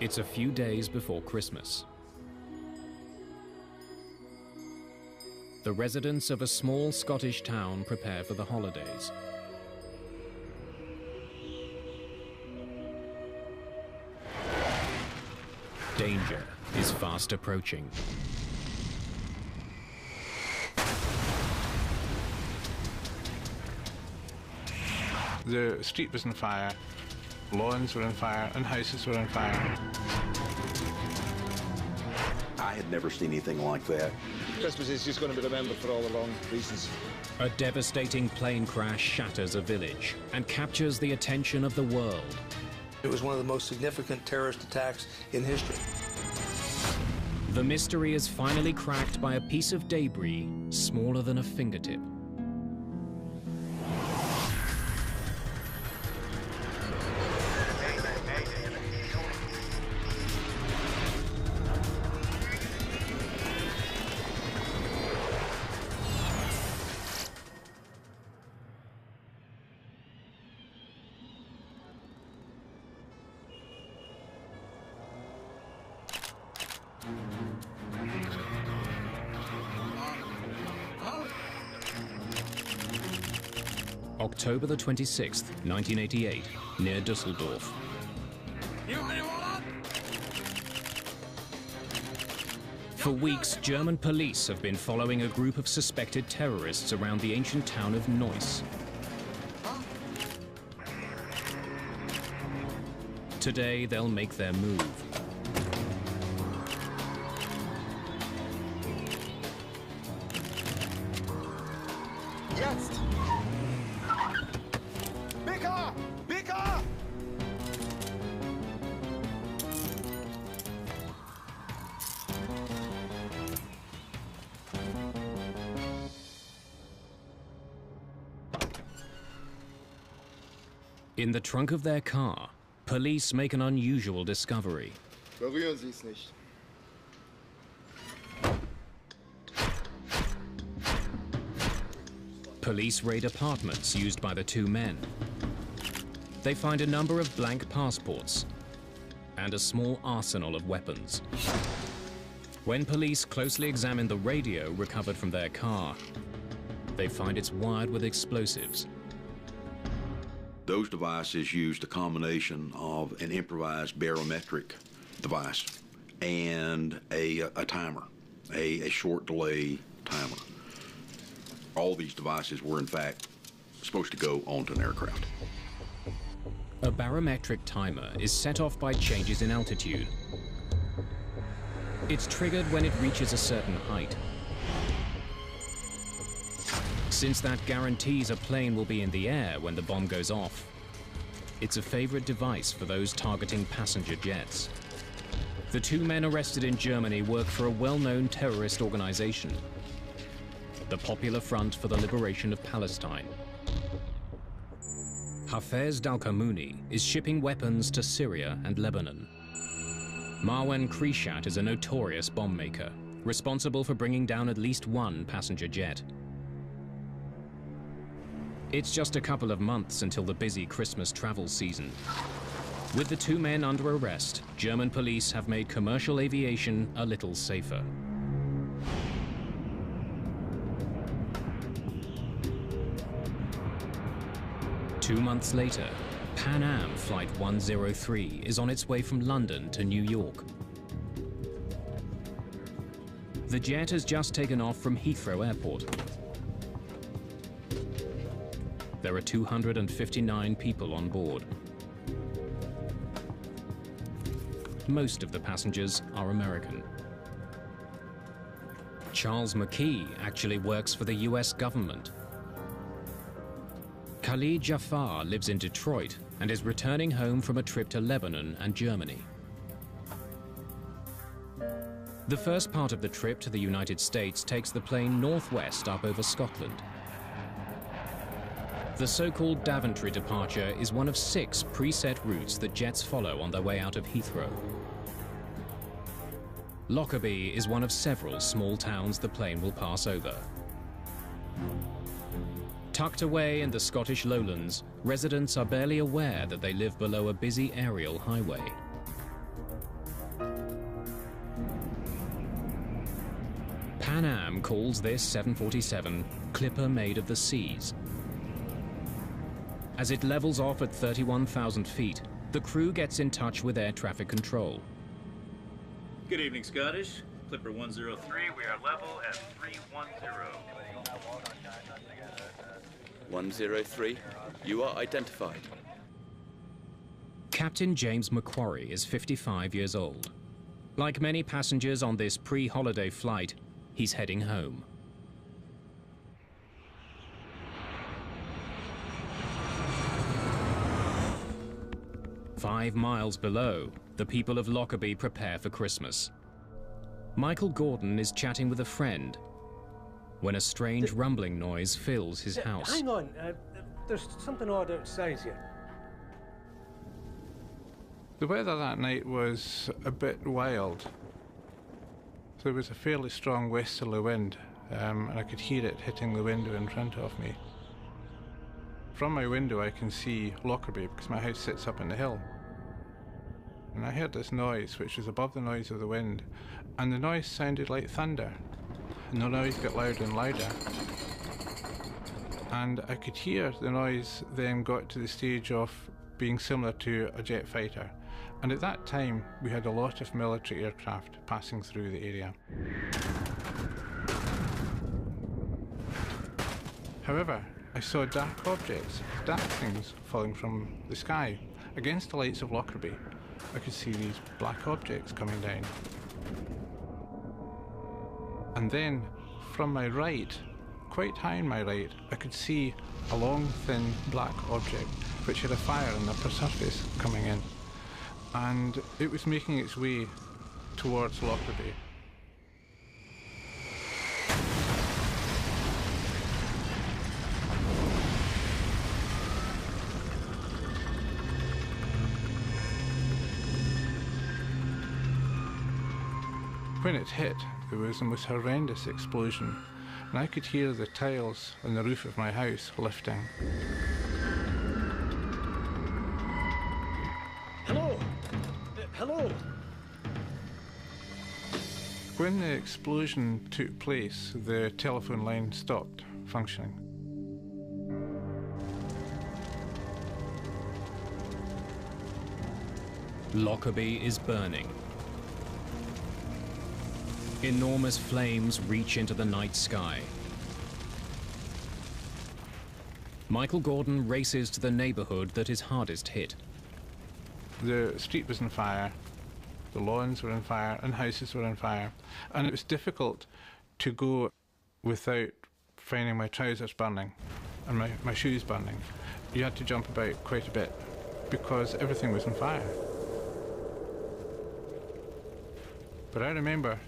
It's a few days before Christmas. The residents of a small Scottish town prepare for the holidays. Danger is fast approaching. The street was on fire, lawns were on fire, and houses were on fire. I had never seen anything like that. Christmas is just going to be remembered for all the wrong reasons. A devastating plane crash shatters a village and captures the attention of the world. It was one of the most significant terrorist attacks in history. The mystery is finally cracked by a piece of debris smaller than a fingertip. October the 26th, 1988, near Dusseldorf. For weeks, German police have been following a group of suspected terrorists around the ancient town of Neuss. Today, they'll make their move. Jetzt! Bigger! Bigger! In the trunk of their car, police make an unusual discovery. Berühren Sie es nicht. Police raid apartments used by the two men. They find a number of blank passports and a small arsenal of weapons. When police closely examine the radio recovered from their car, they find it's wired with explosives. Those devices used a combination of an improvised barometric device and a timer, a short delay timer. All these devices were, in fact, supposed to go onto an aircraft. A barometric timer is set off by changes in altitude. It's triggered when it reaches a certain height. Since that guarantees a plane will be in the air when the bomb goes off, it's a favorite device for those targeting passenger jets. The two men arrested in Germany work for a well-known terrorist organization, the Popular Front for the Liberation of Palestine. Hafez Dalkamouni is shipping weapons to Syria and Lebanon. Marwan Krishat is a notorious bomb maker, responsible for bringing down at least one passenger jet. It's just a couple of months until the busy Christmas travel season. With the two men under arrest, German police have made commercial aviation a little safer. Two months later, Pan Am Flight 103 is on its way from London to New York. The jet has just taken off from Heathrow Airport. There are 259 people on board. Most of the passengers are American. Charles McKee actually works for the US government. Khalid Jafar lives in Detroit and is returning home from a trip to Lebanon and Germany. The first part of the trip to the United States takes the plane northwest up over Scotland. The so-called Daventry departure is one of 6 preset routes that jets follow on their way out of Heathrow. Lockerbie is one of several small towns the plane will pass over. Tucked away in the Scottish lowlands, residents are barely aware that they live below a busy aerial highway. Pan Am calls this 747 Clipper Made of the Seas. As it levels off at 31,000 feet, the crew gets in touch with air traffic control. Good evening, Scottish. Clipper 103, we are level at 310. 103, you are identified. Captain James Macquarie is 55 years old. Like many passengers on this pre-holiday flight, he's heading home. Five miles below, the people of Lockerbie prepare for Christmas. Michael Gordon is chatting with a friend when a strange rumbling noise fills his house. Hang on, there's something odd outside here. The weather that night was a bit wild. There was a fairly strong westerly wind, and I could hear it hitting the window in front of me. From my window I can see Lockerbie because my house sits up on the hill. And I heard this noise which was above the noise of the wind, and the noise sounded like thunder. And the noise got louder and louder. And I could hear the noise then got to the stage of being similar to a jet fighter. And at that time, we had a lot of military aircraft passing through the area. However, I saw dark objects, dark things falling from the sky. Against the lights of Lockerbie, I could see these black objects coming down. And then, from my right, quite high on my right, I could see a long, thin, black object which had a fire on the upper surface coming in. And it was making its way towards Lockerbie. When it hit, there was the most horrendous explosion, and I could hear the tiles on the roof of my house lifting. Hello? Hello? When the explosion took place, the telephone line stopped functioning. Lockerbie is burning. Enormous flames reach into the night sky. Michael Gordon races to the neighborhood that is hardest hit. The street was on fire, the lawns were on fire, and houses were on fire. And it was difficult to go without finding my trousers burning and my shoes burning. You had to jump about quite a bit because everything was on fire. But I remember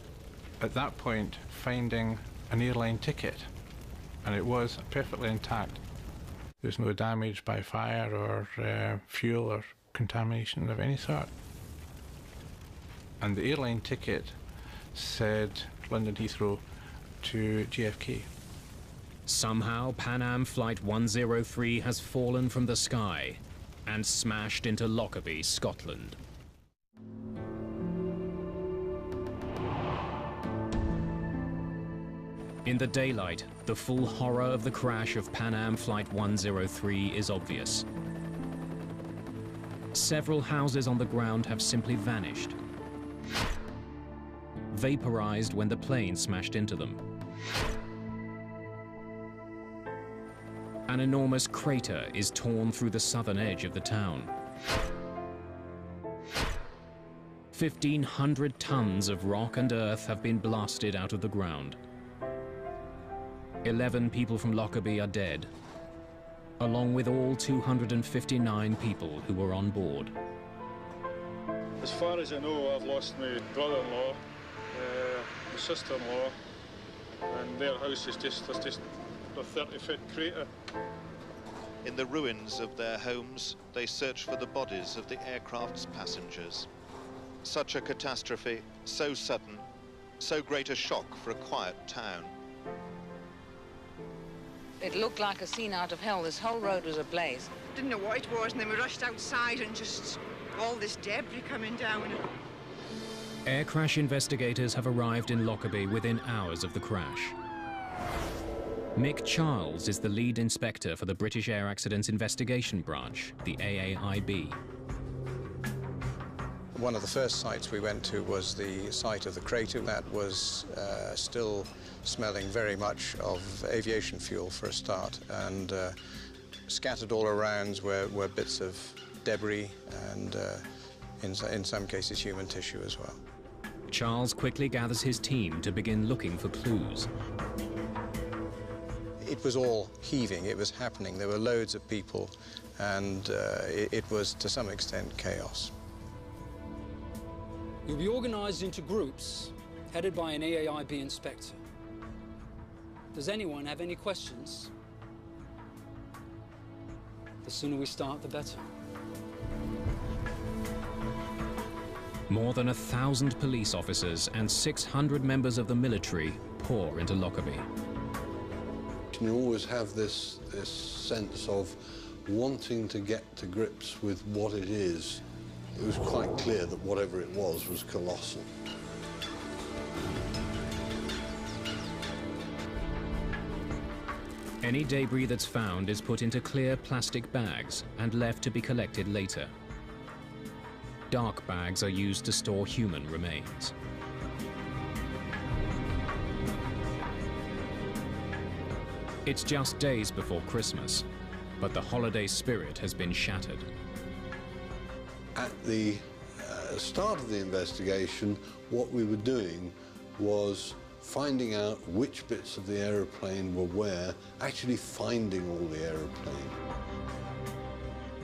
at that point finding an airline ticket, and it was perfectly intact. There's no damage by fire or fuel or contamination of any sort. And the airline ticket said London Heathrow to JFK. Somehow Pan Am Flight 103 has fallen from the sky and smashed into Lockerbie, Scotland. In the daylight, the full horror of the crash of Pan Am Flight 103 is obvious. Several houses on the ground have simply vanished, vaporized when the plane smashed into them. An enormous crater is torn through the southern edge of the town. 1,500 tons of rock and earth have been blasted out of the ground. 11 people from Lockerbie are dead, along with all 259 people who were on board. As far as I know, I've lost my brother-in-law, my sister-in-law, and their house is just a 30-foot crater. In the ruins of their homes, they search for the bodies of the aircraft's passengers. Such a catastrophe, so sudden, so great a shock for a quiet town. It looked like a scene out of hell. This whole road was ablaze. Didn't know what it was, and then we rushed outside and just all this debris coming down. Air crash investigators have arrived in Lockerbie within hours of the crash. Mick Charles is the lead inspector for the British Air Accidents Investigation Branch, the AAIB. One of the first sites we went to was the site of the crater. That was still smelling very much of aviation fuel for a start, and scattered all around were bits of debris and in some cases human tissue as well. Charles quickly gathers his team to begin looking for clues. It was all heaving, it was happening, there were loads of people, and it was to some extent chaos. You'll be organised into groups, headed by an AAIB inspector. Does anyone have any questions? The sooner we start, the better. More than 1,000 police officers and 600 members of the military pour into Lockerbie. You always have this sense of wanting to get to grips with what it is. It was quite clear that whatever it was colossal. Any debris that's found is put into clear plastic bags and left to be collected later. Dark bags are used to store human remains. It's just days before Christmas, but the holiday spirit has been shattered. At the start of the investigation, what we were doing was finding out which bits of the aeroplane were where, actually finding all the aeroplane.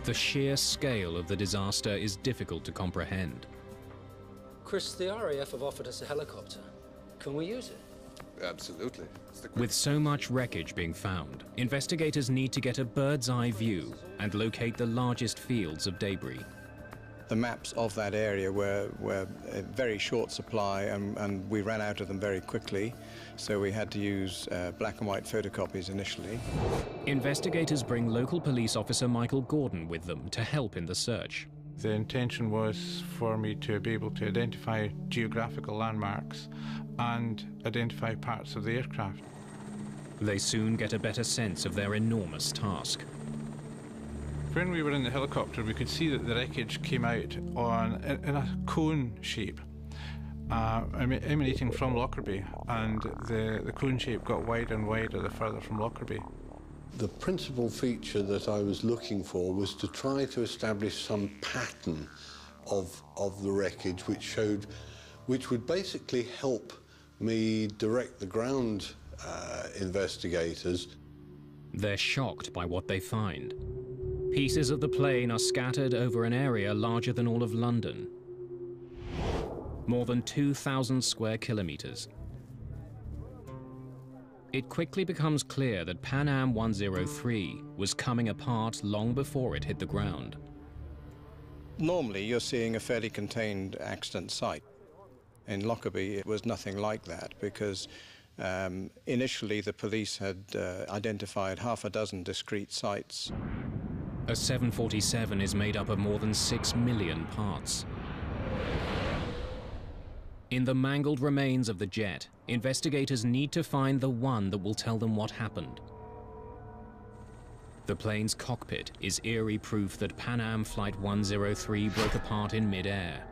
The sheer scale of the disaster is difficult to comprehend. Chris, the RAF have offered us a helicopter. Can we use it? Absolutely. With so much wreckage being found, investigators need to get a bird's-eye view and locate the largest fields of debris. The maps of that area were a very short supply, and we ran out of them very quickly, so we had to use black and white photocopies initially. Investigators bring local police officer Michael Gordon with them to help in the search. The intention was for me to be able to identify geographical landmarks and identify parts of the aircraft. They soon get a better sense of their enormous task. When we were in the helicopter, we could see that the wreckage came out in a cone shape, emanating from Lockerbie, and the cone shape got wider and wider the further from Lockerbie. The principal feature that I was looking for was to try to establish some pattern of the wreckage which would basically help me direct the ground investigators. They're shocked by what they find. Pieces of the plane are scattered over an area larger than all of London. More than 2,000 square kilometers. It quickly becomes clear that Pan Am 103 was coming apart long before it hit the ground. Normally, you're seeing a fairly contained accident site. In Lockerbie, it was nothing like that, because initially the police had identified half a dozen discrete sites. A 747 is made up of more than 6 million parts. In the mangled remains of the jet, investigators need to find the one that will tell them what happened. The plane's cockpit is eerie proof that Pan Am Flight 103 broke apart in mid-air.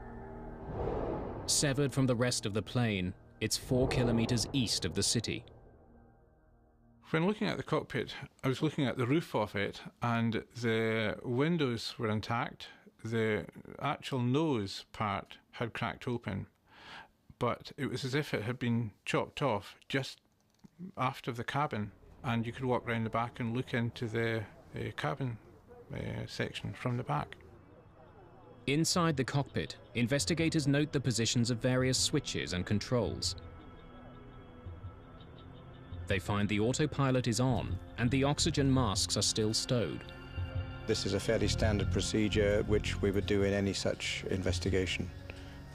Severed from the rest of the plane, it's 4 kilometers east of the city. When looking at the cockpit, I was looking at the roof of it, and the windows were intact. The actual nose part had cracked open, but it was as if it had been chopped off just aft of the cabin, and you could walk round the back and look into the cabin section from the back. Inside the cockpit, investigators note the positions of various switches and controls. They find the autopilot is on and the oxygen masks are still stowed. This is a fairly standard procedure which we would do in any such investigation.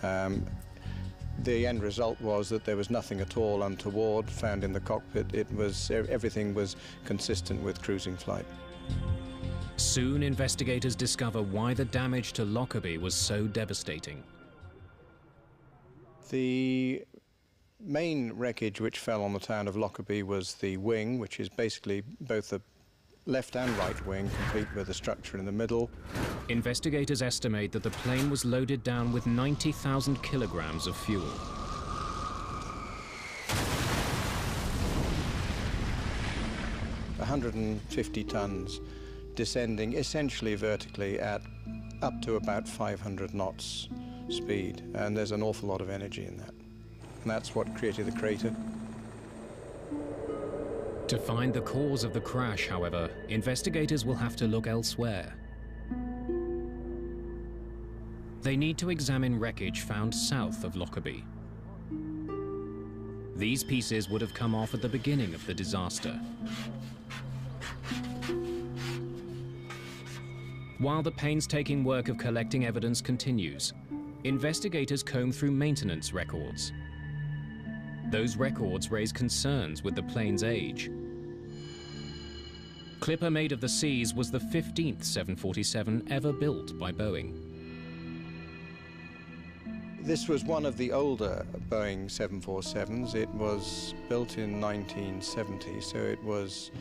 The end result was that there was nothing at all untoward found in the cockpit. Everything was consistent with cruising flight. Soon investigators discover why the damage to Lockerbie was so devastating. The main wreckage which fell on the town of Lockerbie was the wing, which is basically both the left and right wing, complete with a structure in the middle. Investigators estimate that the plane was loaded down with 90,000 kilograms of fuel. $150 tons, descending essentially vertically at up to about 500 knots speed, and there's an awful lot of energy in that. And that's what created the crater. To find the cause of the crash, however, investigators will have to look elsewhere. They need to examine wreckage found south of Lockerbie. These pieces would have come off at the beginning of the disaster. While the painstaking work of collecting evidence continues, investigators comb through maintenance records. Those records raise concerns with the plane's age. Clipper Made of the Seas was the 15th 747 ever built by Boeing. This was one of the older Boeing 747s. It was built in 1970, so it was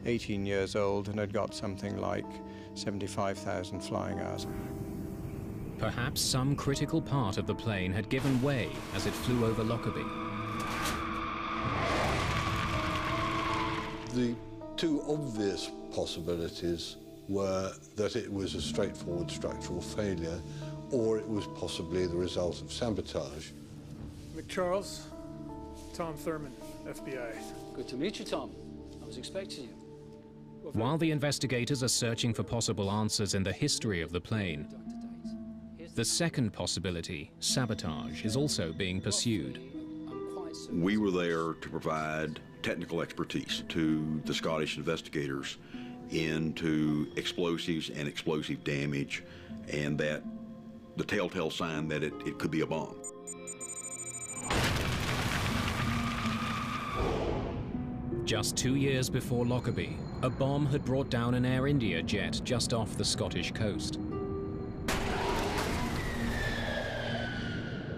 18 years old and had got something like 75,000 flying hours. Perhaps some critical part of the plane had given way as it flew over Lockerbie. The two obvious possibilities were that it was a straightforward structural failure, or it was possibly the result of sabotage. McCharles, Tom Thurman, FBI. Good to meet you, Tom. I was expecting you. While the investigators are searching for possible answers in the history of the plane, the second possibility, sabotage, is also being pursued. We were there to provide technical expertise to the Scottish investigators into explosives and explosive damage, and that the telltale sign that it could be a bomb. Just 2 years before Lockerbie, a bomb had brought down an Air India jet just off the Scottish coast.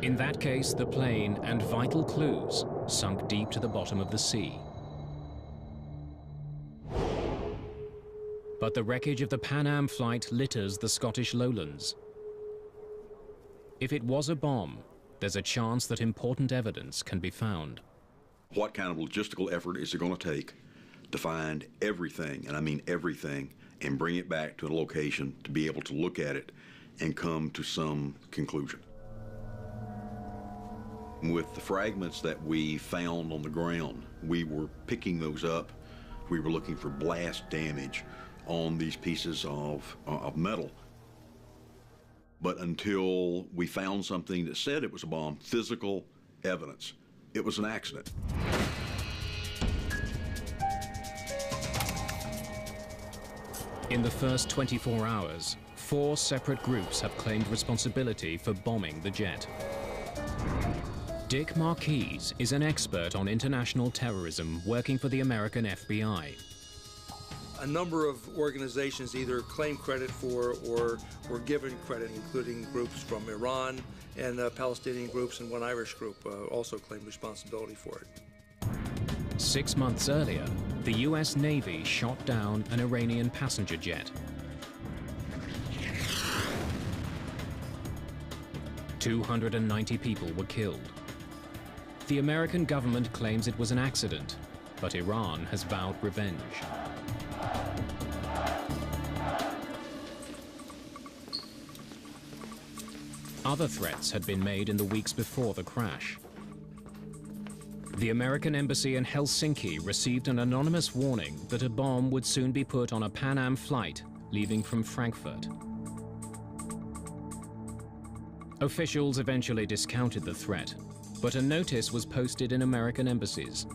In that case, the plane and vital clues sunk deep to the bottom of the sea. But the wreckage of the Pan Am flight litters the Scottish lowlands. If it was a bomb, there's a chance that important evidence can be found. What kind of logistical effort is it going to take to find everything, and I mean everything, and bring it back to a location to be able to look at it and come to some conclusion? With the fragments that we found on the ground, we were picking those up. We were looking for blast damage on these pieces of metal. But until we found something that said it was a bomb, physical evidence, it was an accident. In the first 24 hours, 4 separate groups have claimed responsibility for bombing the jet. Dick Marquise is an expert on international terrorism working for the American FBI. A number of organizations either claim credit for or were given credit, including groups from Iran and Palestinian groups, and one Irish group also claimed responsibility for it. 6 months earlier, the US Navy shot down an Iranian passenger jet. 290 people were killed. The American government claims it was an accident, but Iran has vowed revenge. Other threats had been made in the weeks before the crash. The American embassy in Helsinki received an anonymous warning that a bomb would soon be put on a Pan Am flight leaving from Frankfurt. Officials eventually discounted the threat, but a notice was posted in American embassies.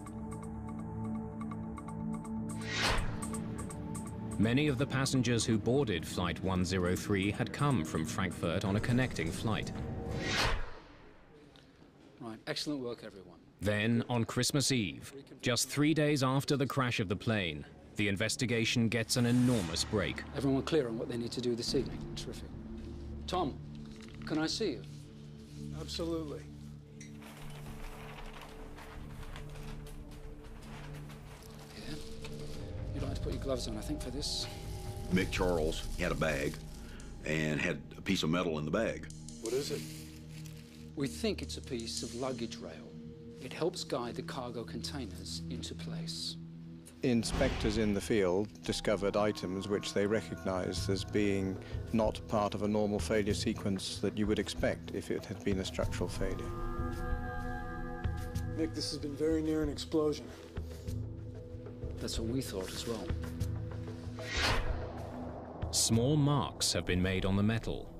Many of the passengers who boarded Flight 103 had come from Frankfurt on a connecting flight. Right, excellent work, everyone. Then, on Christmas Eve, just 3 days after the crash of the plane, the investigation gets an enormous break. Everyone clear on what they need to do this evening? Terrific. Tom, can I see you? Absolutely. going to put your gloves on, I think, for this. Mick Charles had a bag and had a piece of metal in the bag. What is it? We think it's a piece of luggage rail. It helps guide the cargo containers into place. Inspectors in the field discovered items which they recognized as being not part of a normal failure sequence that you would expect if it had been a structural failure. Nick, this has been very near an explosion. That's what we thought as well. Small marks have been made on the metal.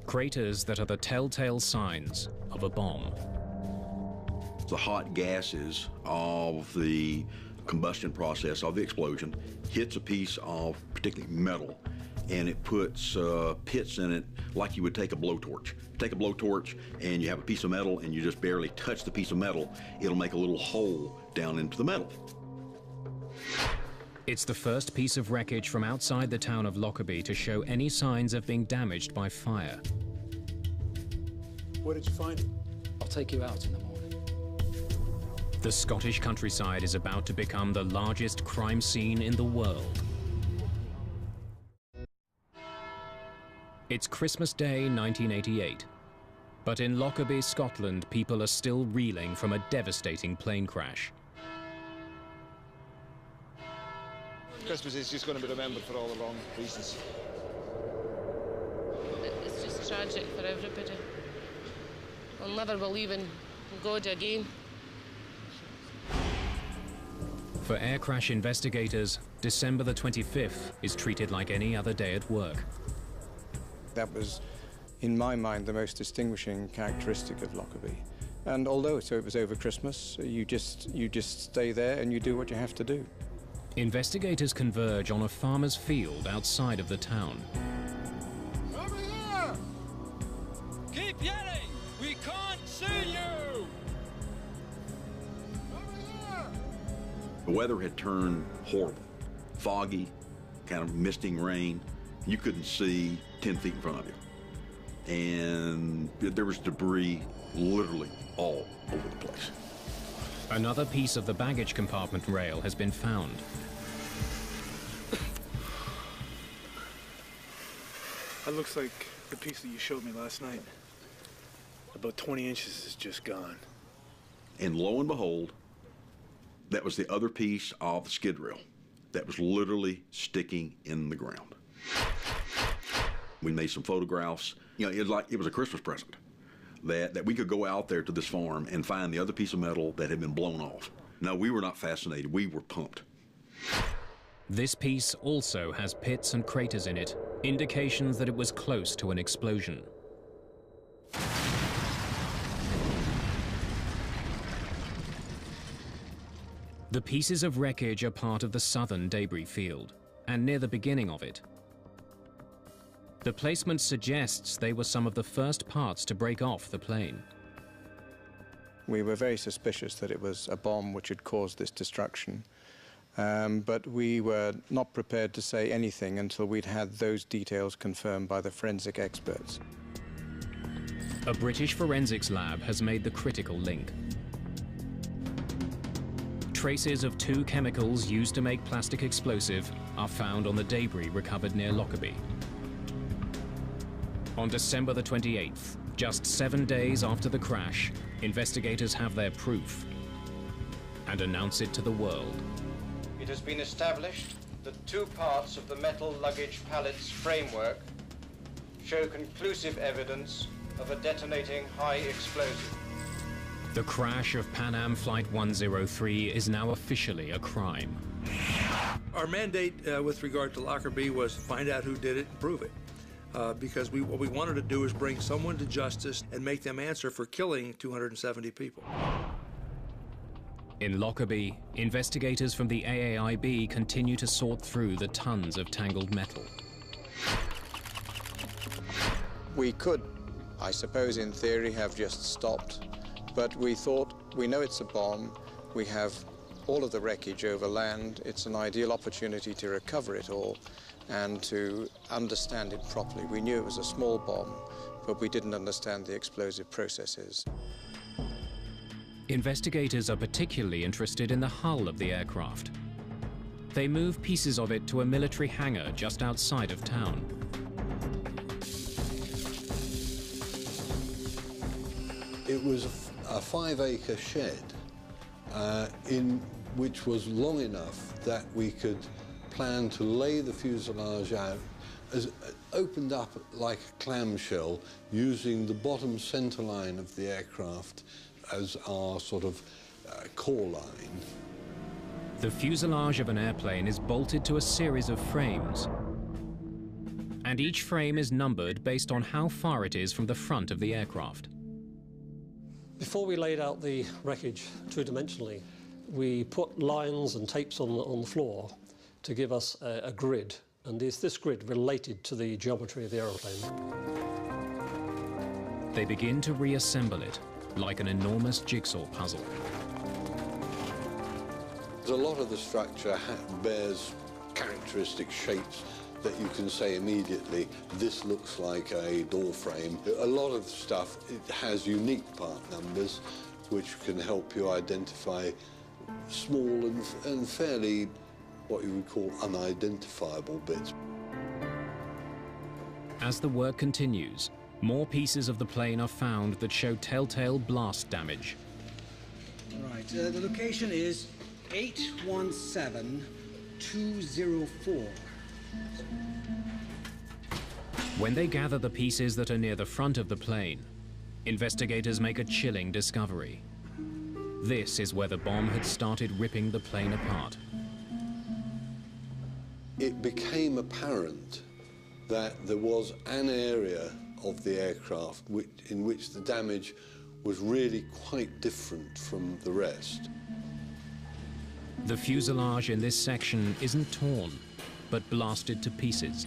Craters that are the telltale signs of a bomb. The hot gases of the combustion process of the explosion hits a piece of particularly metal, and it puts pits in it like you would take a blowtorch. Take a blowtorch and you have a piece of metal and you just barely touch the piece of metal, it'll make a little hole down into the metal. It's the first piece of wreckage from outside the town of Lockerbie to show any signs of being damaged by fire. Where did you find it? I'll take you out in the morning. The Scottish countryside is about to become the largest crime scene in the world. It's Christmas Day 1988. But in Lockerbie, Scotland, people are still reeling from a devastating plane crash. Christmas is just going to be remembered for all the wrong reasons. It's just tragic for everybody. I'll never believe in God again. For air crash investigators, December the 25th is treated like any other day at work. That was, in my mind, the most distinguishing characteristic of Lockerbie. And although it was over Christmas, you just stay there and you do what you have to do. Investigators converge on a farmer's field outside of the town. Over here! Keep yelling! We can't see you! The weather had turned horrible. Foggy, kind of misting rain. You couldn't see 10 feet in front of you. And there was debris literally all over the place. Another piece of the baggage compartment rail has been found. That looks like the piece that you showed me last night. About 20 inches is just gone. And lo and behold, that was the other piece of the skid rail that was literally sticking in the ground. We made some photographs. You know, it was a Christmas present that we could go out there to this farm and find the other piece of metal that had been blown off. No, we were not fascinated. We were pumped. This piece also has pits and craters in it, indications that it was close to an explosion. The pieces of wreckage are part of the southern debris field, and near the beginning of it. The placement suggests they were some of the first parts to break off the plane. We were very suspicious that it was a bomb which had caused this destruction. But we were not prepared to say anything until we'd had those details confirmed by the forensic experts. A British forensics lab has made the critical link. Traces of two chemicals used to make plastic explosive are found on the debris recovered near Lockerbie. On December the 28th, just 7 days after the crash, investigators have their proof and announce it to the world. It has been established that two parts of the metal luggage pallet's framework show conclusive evidence of a detonating high explosive. The crash of Pan Am Flight 103 is now officially a crime. Our mandate with regard to Lockerbie was find out who did it and prove it. Because what we wanted to do is bring someone to justice and make them answer for killing 270 people. In Lockerbie, investigators from the AAIB continue to sort through the tons of tangled metal. We could, I suppose in theory, have just stopped, but we thought, we know it's a bomb, we have all of the wreckage over land, it's an ideal opportunity to recover it all and to understand it properly. We knew it was a small bomb, but we didn't understand the explosive processes. Investigators are particularly interested in the hull of the aircraft. They move pieces of it to a military hangar just outside of town. It was a 5-acre shed which was long enough that we could plan to lay the fuselage out, opened up like a clamshell, using the bottom centre line of the aircraft as our sort of core line. The fuselage of an airplane is bolted to a series of frames, and each frame is numbered based on how far it is from the front of the aircraft. Before we laid out the wreckage two-dimensionally, we put lines and tapes on the floor to give us a grid, and this grid related to the geometry of the aeroplane. They begin to reassemble it like an enormous jigsaw puzzle. A lot of the structure bears characteristic shapes that you can say immediately, this looks like a door frame. A lot of stuff, it has unique part numbers which can help you identify small and fairly what you would call unidentifiable bits. As the work continues, more pieces of the plane are found that show telltale blast damage. Right, the location is 817204. When they gather the pieces that are near the front of the plane, investigators make a chilling discovery. This is where the bomb had started ripping the plane apart. It became apparent that there was an area of the aircraft in which the damage was really quite different from the rest. The fuselage in this section isn't torn, but blasted to pieces.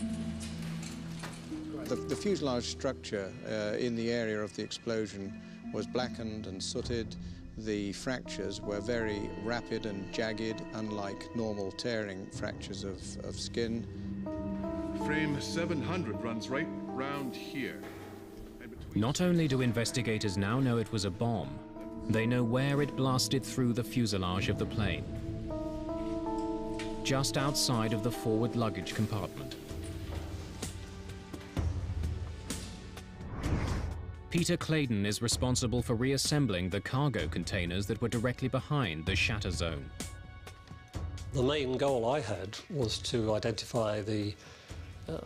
The fuselage structure in the area of the explosion was blackened and sooted. The fractures were very rapid and jagged, unlike normal tearing fractures of skin. Frame 700 runs right round here. Not only do investigators now know it was a bomb, they know where it blasted through the fuselage of the plane. Just outside of the forward luggage compartment. Peter Claydon is responsible for reassembling the cargo containers that were directly behind the shatter zone. The main goal I had was to identify the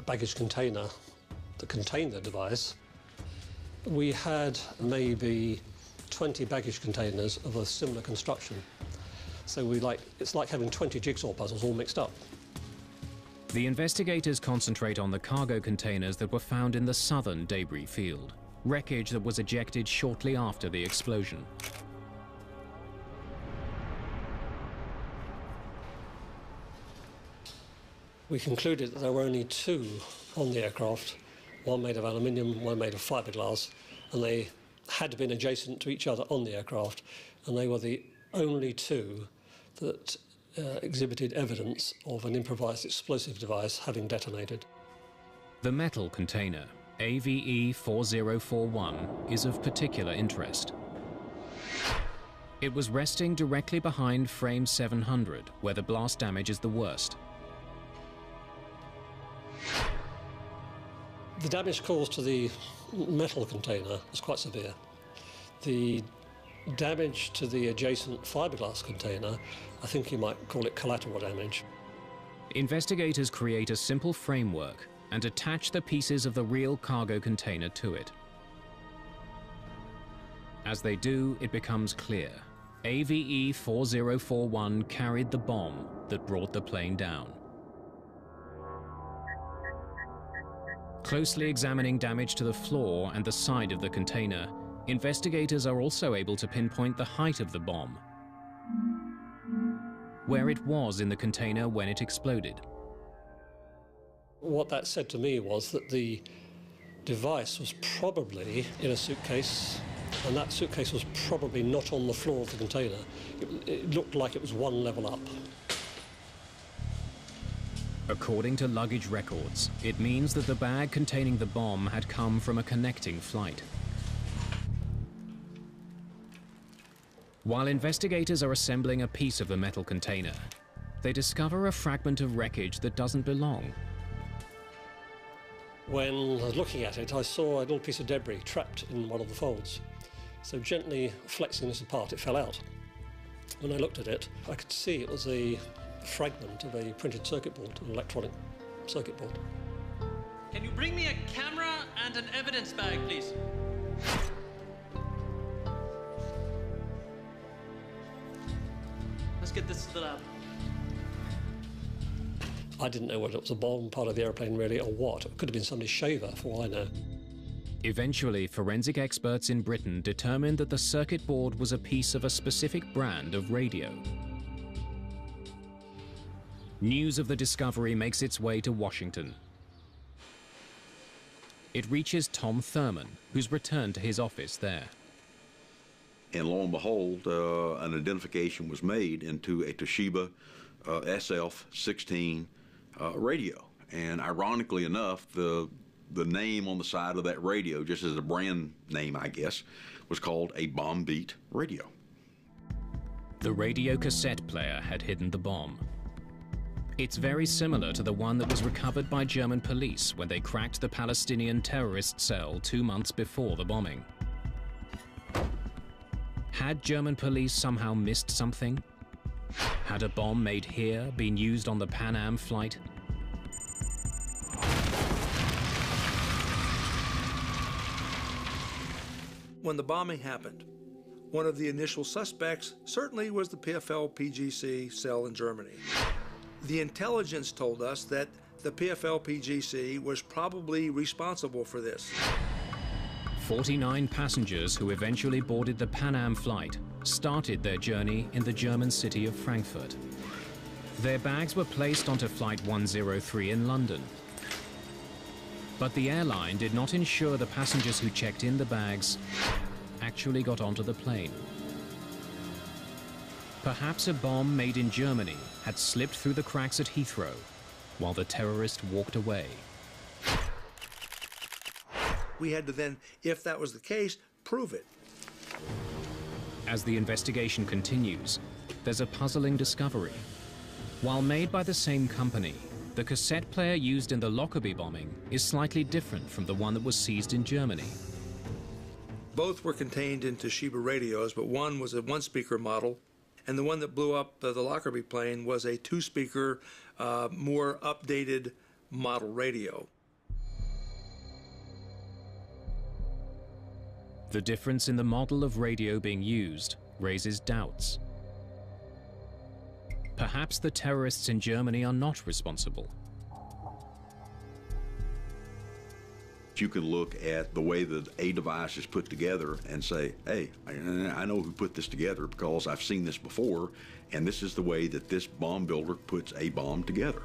baggage container that contained the device. We had maybe 20 baggage containers of a similar construction. So it's like having 20 jigsaw puzzles all mixed up. The investigators concentrate on the cargo containers that were found in the southern debris field, wreckage that was ejected shortly after the explosion. We concluded that there were only two on the aircraft, one made of aluminium, one made of fiberglass, and they had been adjacent to each other on the aircraft, and they were the only two that exhibited evidence of an improvised explosive device having detonated. The metal container, AVE 4041, is of particular interest. It was resting directly behind frame 700, where the blast damage is the worst. The damage caused to the metal container was quite severe. The damage to the adjacent fiberglass container, I think you might call it collateral damage. Investigators create a simple framework and attach the pieces of the real cargo container to it. As they do, it becomes clear. AVE 4041 carried the bomb that brought the plane down. Closely examining damage to the floor and the side of the container, investigators are also able to pinpoint the height of the bomb, where it was in the container when it exploded. What that said to me was that the device was probably in a suitcase, and that suitcase was probably not on the floor of the container. It looked like it was one level up. According to luggage records, it means that the bag containing the bomb had come from a connecting flight. While investigators are assembling a piece of the metal container, they discover a fragment of wreckage that doesn't belong. When I was looking at it, I saw a little piece of debris trapped in one of the folds. So gently flexing this apart, it fell out. When I looked at it, I could see it was a fragment of a printed circuit board, an electronic circuit board. Can you bring me a camera and an evidence bag, please? Let's get this to the lab. I didn't know whether it was a bomb part of the airplane really or what. It could have been somebody's shaver, for all I know. Eventually, forensic experts in Britain determined that the circuit board was a piece of a specific brand of radio. News of the discovery makes its way to Washington. It reaches Tom Thurman, who's returned to his office there. And lo and behold, an identification was made into a Toshiba SF-16 radio. And ironically enough, the name on the side of that radio, just as a brand name, I guess, was called a bomb beat radio. The radio cassette player had hidden the bomb. It's very similar to the one that was recovered by German police when they cracked the Palestinian terrorist cell 2 months before the bombing. Had German police somehow missed something? Had a bomb made here been used on the Pan Am flight? When the bombing happened, one of the initial suspects certainly was the PFL-PGC cell in Germany. The intelligence told us that the PFL-PGC was probably responsible for this. 49 passengers who eventually boarded the Pan Am flight started their journey in the German city of Frankfurt. Their bags were placed onto Flight 103 in London. But the airline did not ensure the passengers who checked in the bags actually got onto the plane. Perhaps a bomb made in Germany had slipped through the cracks at Heathrow while the terrorist walked away. We had to then, if that was the case, prove it. As the investigation continues, there's a puzzling discovery. While made by the same company, the cassette player used in the Lockerbie bombing is slightly different from the one that was seized in Germany. Both were contained in Toshiba radios, but one was a one-speaker model, and the one that blew up the Lockerbie plane was a two-speaker, more updated model radio. The difference in the model of radio being used raises doubts. Perhaps the terrorists in Germany are not responsible. You can look at the way that a device is put together and say, hey, I know who put this together because I've seen this before, and this is the way that this bomb builder puts a bomb together.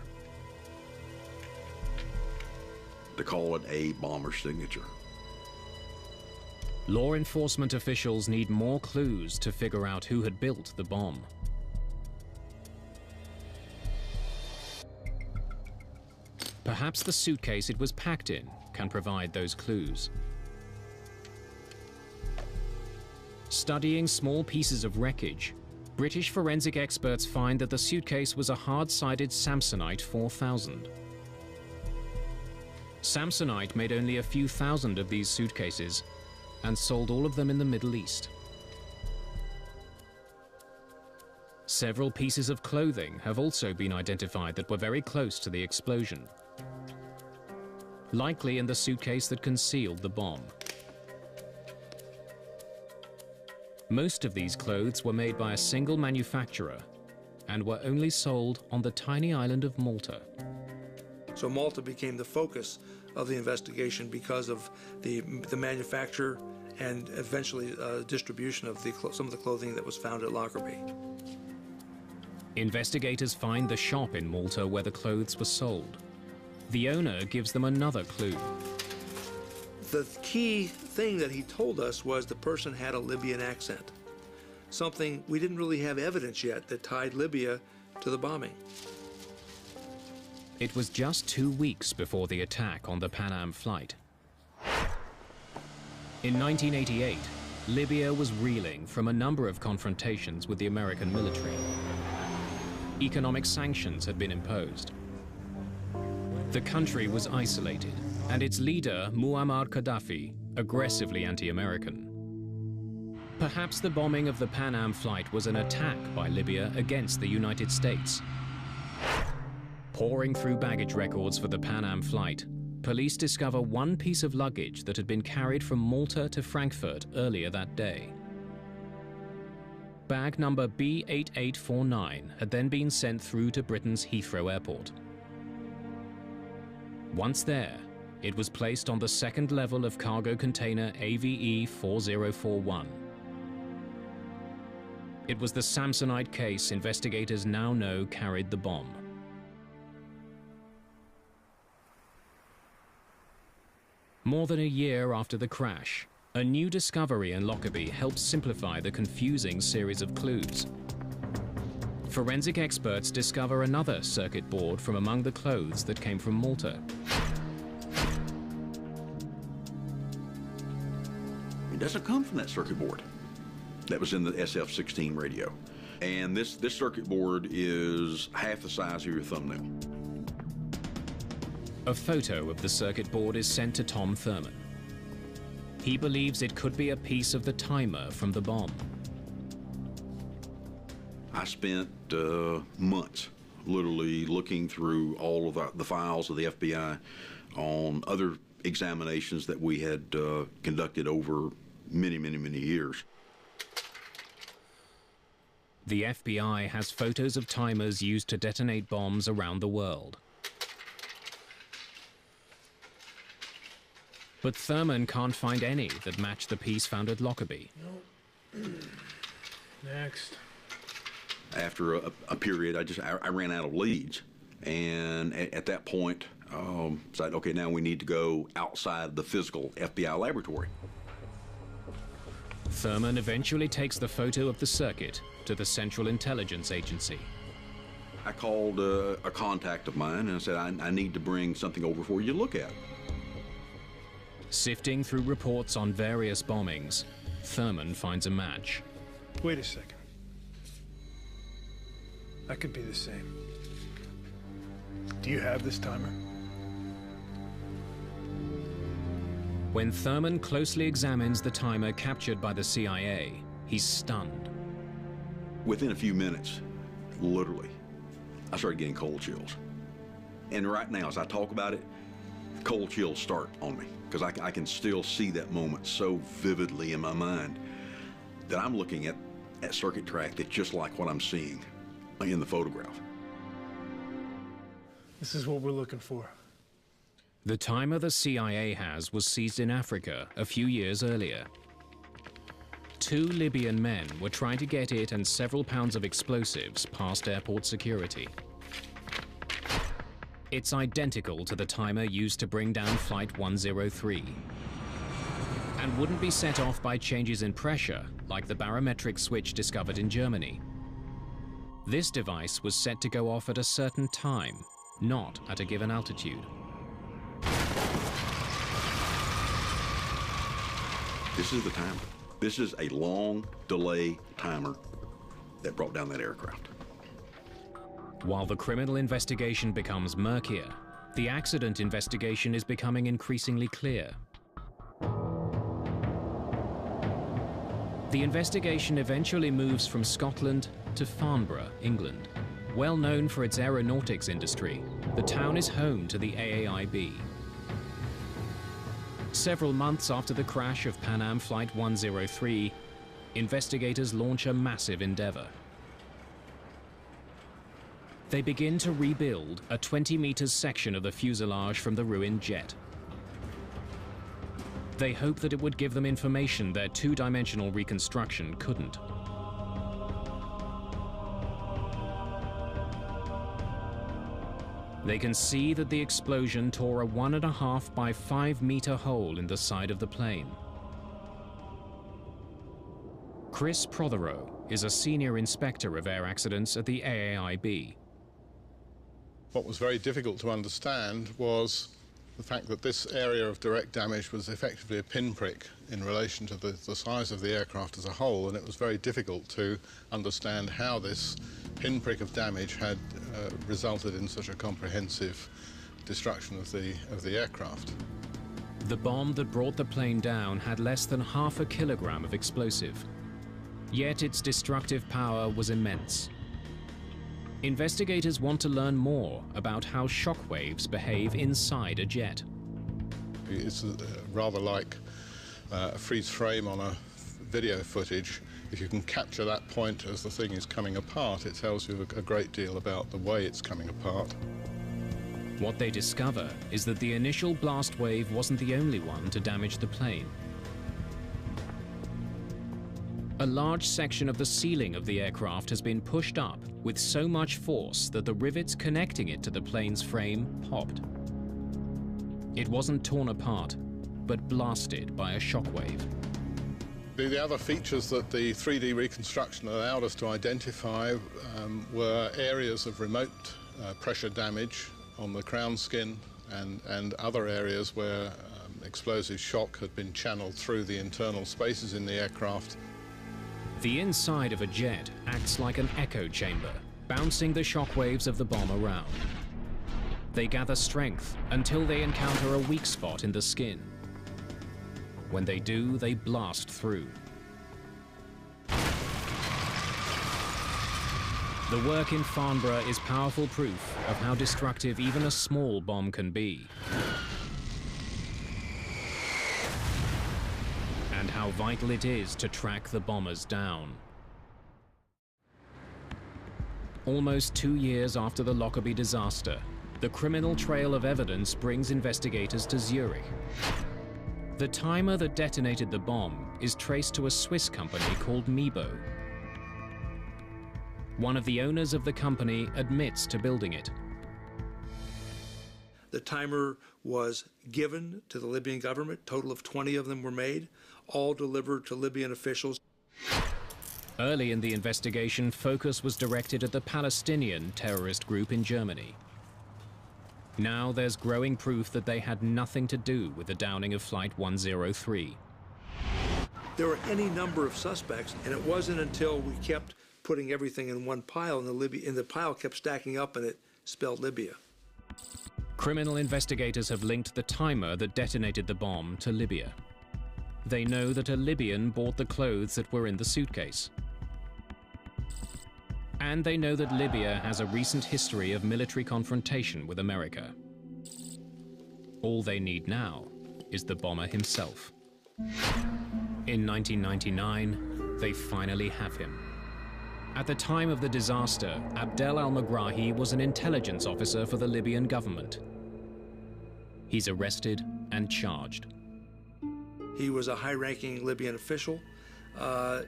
To call it a bomber's signature. Law enforcement officials need more clues to figure out who had built the bomb. Perhaps the suitcase it was packed in can provide those clues. Studying small pieces of wreckage, British forensic experts find that the suitcase was a hard-sided Samsonite 4000. Samsonite made only a few thousand of these suitcases and sold all of them in the Middle East. Several pieces of clothing have also been identified that were very close to the explosion, likely in the suitcase that concealed the bomb. Most of these clothes were made by a single manufacturer and were only sold on the tiny island of Malta. So Malta became the focus of the investigation because of the manufacture and eventually distribution of some of the clothing that was found at Lockerbie. Investigators find the shop in Malta where the clothes were sold. The owner gives them another clue. The key thing that he told us was the person had a Libyan accent, something we didn't really have evidence yet that tied Libya to the bombing. It was just 2 weeks before the attack on the Pan Am flight. In 1988, Libya was reeling from a number of confrontations with the American military. economic sanctions had been imposed. The country was isolated, and its leader, Muammar Gaddafi, aggressively anti-American. Perhaps the bombing of the Pan Am flight was an attack by Libya against the United States. Poring through baggage records for the Pan Am flight, police discover one piece of luggage that had been carried from Malta to Frankfurt earlier that day. Bag number B8849 had then been sent through to Britain's Heathrow Airport. Once there, it was placed on the second level of cargo container AVE 4041. It was the Samsonite case investigators now know carried the bomb. More than a year after the crash, a new discovery in Lockerbie helped simplify the confusing series of clues. Forensic experts discover another circuit board from among the clothes that came from Malta. It doesn't come from that circuit board that was in the SF-16 radio. And this circuit board is half the size of your thumbnail. A photo of the circuit board is sent to Tom Thurman. He believes it could be a piece of the timer from the bomb. I spent months literally looking through all of the files of the FBI on other examinations that we had conducted over many, many, many years. The FBI has photos of timers used to detonate bombs around the world. But Thurman can't find any that match the piece found at Lockerbie. Nope. Next. After a period, I ran out of leads. And at that point, decided, okay, now we need to go outside the physical FBI laboratory. Thurman eventually takes the photo of the circuit to the Central Intelligence Agency. I called a contact of mine and I said, I need to bring something over for you to look at. Sifting through reports on various bombings, Thurman finds a match. Wait a second. That could be the same. Do you have this timer? When Thurman closely examines the timer captured by the CIA, he's stunned. Within a few minutes, literally, I started getting cold chills. And right now, as I talk about it, cold chills start on me, because I can still see that moment so vividly in my mind that I'm looking at circuit track that's just like what I'm seeing in the photograph. This is what we're looking for. The timer the CIA has was seized in Africa a few years earlier. 2 Libyan men were trying to get it and several pounds of explosives past airport security. It's identical to the timer used to bring down Flight 103, and wouldn't be set off by changes in pressure like the barometric switch discovered in Germany. This device was set to go off at a certain time, not at a given altitude. This is the timer. This is a long delay timer that brought down that aircraft. While the criminal investigation becomes murkier, the accident investigation is becoming increasingly clear. The investigation eventually moves from Scotland to Farnborough, England. Well known for its aeronautics industry, the town is home to the AAIB. Several months after the crash of Pan Am Flight 103, investigators launch a massive endeavor. They begin to rebuild a 20-meter section of the fuselage from the ruined jet. They hope that it would give them information their two-dimensional reconstruction couldn't. They can see that the explosion tore a 1.5 by 5 meter hole in the side of the plane. Chris Prothero is a senior inspector of air accidents at the AAIB. What was very difficult to understand was the fact that this area of direct damage was effectively a pinprick in relation to the size of the aircraft as a whole, and it was very difficult to understand how this pinprick of damage had resulted in such a comprehensive destruction of the aircraft. The bomb that brought the plane down had less than ½ kilogram of explosive. Yet its destructive power was immense. Investigators want to learn more about how shock waves behave inside a jet. It's rather like a freeze frame on a video footage. If you can capture that point as the thing is coming apart, it tells you a great deal about the way it's coming apart. What they discover is that the initial blast wave wasn't the only one to damage the plane. A large section of the ceiling of the aircraft has been pushed up with so much force that the rivets connecting it to the plane's frame popped. It wasn't torn apart, but blasted by a shockwave. The other features that the 3D reconstruction allowed us to identify were areas of remote pressure damage on the crown skin and other areas where explosive shock had been channeled through the internal spaces in the aircraft. The inside of a jet acts like an echo chamber, bouncing the shockwaves of the bomb around. They gather strength until they encounter a weak spot in the skin. When they do, they blast through. The work in Farnborough is powerful proof of how destructive even a small bomb can be, and how vital it is to track the bombers down. Almost 2 years after the Lockerbie disaster, the criminal trail of evidence brings investigators to Zurich. The timer that detonated the bomb is traced to a Swiss company called Mebo. One of the owners of the company admits to building it. The timer was given to the Libyan government. A total of 20 of them were made, all delivered to Libyan officials. Early in the investigation, focus was directed at the Palestinian terrorist group in Germany. Now there's growing proof that they had nothing to do with the downing of Flight 103. There were any number of suspects, and it wasn't until we kept putting everything in one pile, and the pile kept stacking up, and it spelled Libya. Criminal investigators have linked the timer that detonated the bomb to Libya. They know that a Libyan bought the clothes that were in the suitcase. And they know that Libya has a recent history of military confrontation with America. All they need now is the bomber himself. In 1999, they finally have him. At the time of the disaster, Abdel al-Megrahi was an intelligence officer for the Libyan government. He's arrested and charged. He was a high-ranking Libyan official.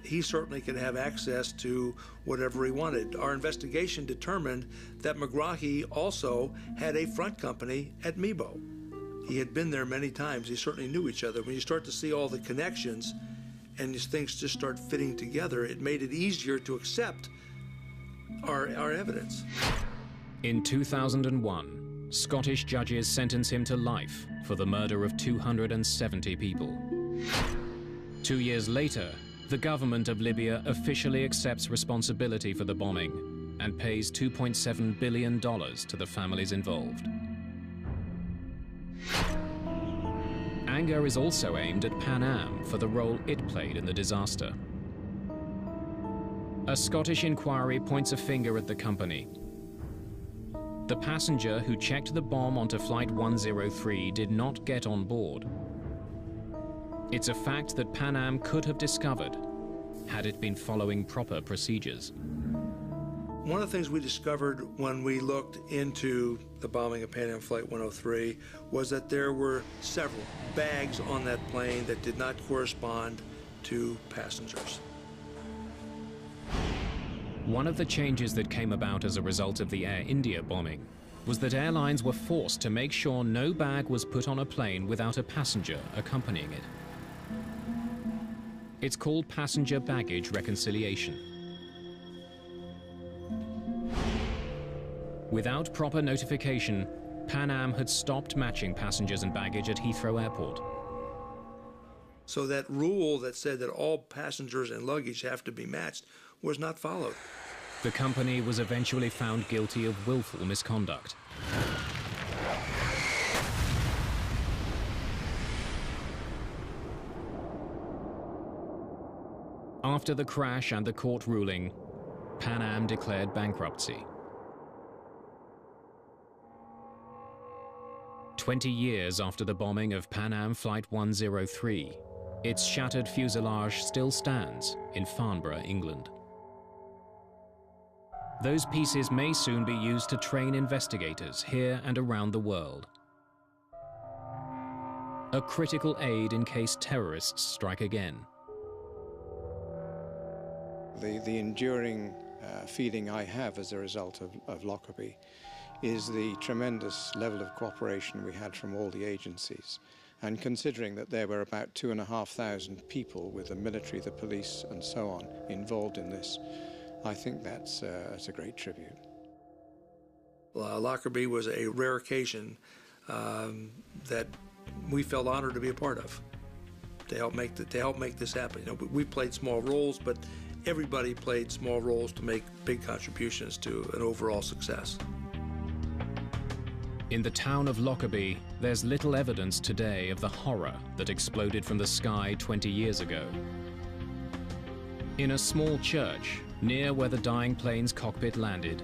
He certainly could have access to whatever he wanted. Our investigation determined that Megrahi also had a front company at Mebo. He had been there many times. He certainly knew each other. When you start to see all the connections and these things just start fitting together, it made it easier to accept our evidence. In 2001, Scottish judges sentenced him to life for the murder of 270 people. 2 years later, the government of Libya officially accepts responsibility for the bombing and pays $2.7 billion to the families involved. Anger is also aimed at Pan Am for the role it played in the disaster. A Scottish inquiry points a finger at the company. The passenger who checked the bomb onto Flight 103 did not get on board. It's a fact that Pan Am could have discovered had it been following proper procedures. One of the things we discovered when we looked into the bombing of Pan Am Flight 103 was that there were several bags on that plane that did not correspond to passengers. One of the changes that came about as a result of the Air India bombing was that airlines were forced to make sure no bag was put on a plane without a passenger accompanying it. It's called passenger baggage reconciliation. Without proper notification, Pan Am had stopped matching passengers and baggage at Heathrow Airport. So that rule that said that all passengers and luggage have to be matched was not followed. The company was eventually found guilty of willful misconduct. After the crash and the court ruling, Pan Am declared bankruptcy. 20 years after the bombing of Pan Am Flight 103, its shattered fuselage still stands in Farnborough, England. Those pieces may soon be used to train investigators here and around the world. A critical aid in case terrorists strike again. The enduring feeling I have as a result of Lockerbie is the tremendous level of cooperation we had from all the agencies. And considering that there were about 2,500 people with the military, the police and so on involved in this, I think that's a great tribute. Lockerbie was a rare occasion that we felt honored to be a part of, to help make this happen. You know, we played small roles, but everybody played small roles to make big contributions to an overall success. In the town of Lockerbie, there's little evidence today of the horror that exploded from the sky 20 years ago. In a small church, near where the dying plane's cockpit landed,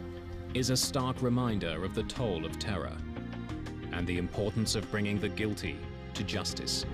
is a stark reminder of the toll of terror and the importance of bringing the guilty to justice.